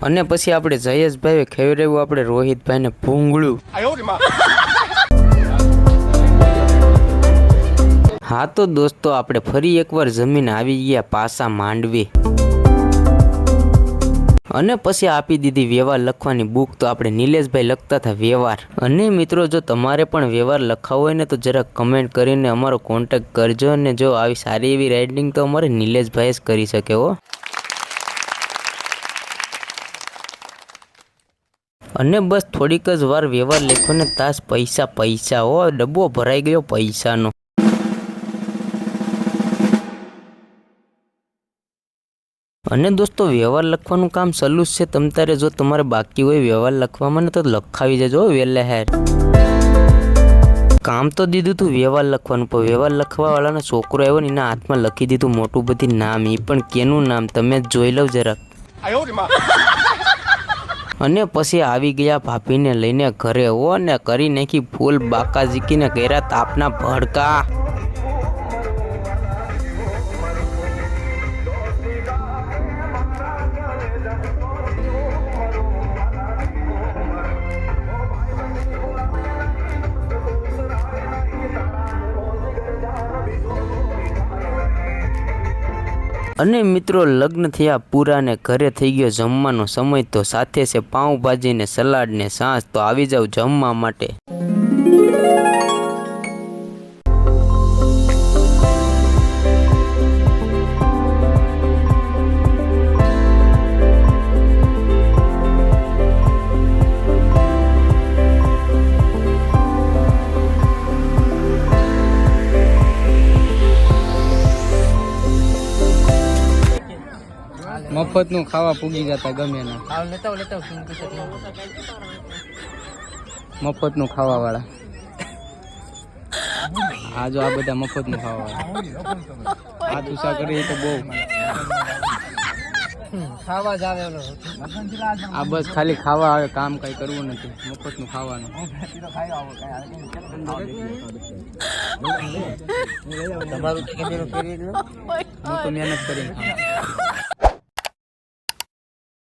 અને પછી આપણે જયેશભાઈએ ખેવડાવ્યું આપણે રોહિતભાઈને ભૂંગળું। હા તો દોસ્તો આપણે ફરી એકવાર જમીન આવી ગયા પાછા માંડવી અને પછી આપી દીધી વ્યવહાર લખવાની બુક। તો આપણે નિલેશભાઈ લખતા હતા વ્યવહાર। અને મિત્રો જો તમારે પણ વ્યવહાર લખાવો હોય ને તો જરાક કમેન્ટ કરીને અમારો કોન્ટેક્ટ કરજો। અને જો આવી સારી એવી રાઇટિંગ તો અમારે નિલેશભાઈ જ કરી શકે હો। અને બસ થોડીક જ વાર વ્યવહાર લખ્યો ને તાસ પૈસા પૈસા હો, ડબ્બો ભરાઈ ગયો પૈસાનો। અને દોસ્તો વ્યવહાર લખવાનું કામ ચાલુ જ છે। તમ તારે જો તમારે બાકી હોય વ્યવહાર લખવામાં ને તો લખાવી જજો વહેલા હેર। કામ તો દીધું તું વ્યવહાર લખવાનું, પણ વ્યવહાર લખવા વાળાનો છોકરો આવ્યો ને એના હાથમાં લખી દીધું મોટું બધી નામ। એ પણ કેનું નામ તમે જોઈ લો જરાક। અને પછી આવી ગયા ભાભીને લઈને ઘરે હો ને કરી નાખી ફૂલ બાકાઝીકીને કર્યા તાપના ભડકા। અને મિત્રો લગ્ન થયા પૂરા ને ઘરે થઈ ગયો જમવાનો સમય। તો સાથે છે પાઉંભાજી ને સલાડ ને છાશ। તો આવી જાવ જમવા માટે। મફત નું ખાવા પૂગી જતા ગમે ના। મફત નું ખાવા વાળા આ જો આ બધા મફત નું ખાવા વાળા આ તુસા કરે તો બહુ ખાવા જ આવે। આ બસ ખાલી ખાવા આવે, કામ કઈ કરવું નથી, મફત નું ખાવાનું। તમારું હું તો મહેનત કરીને ખાવા।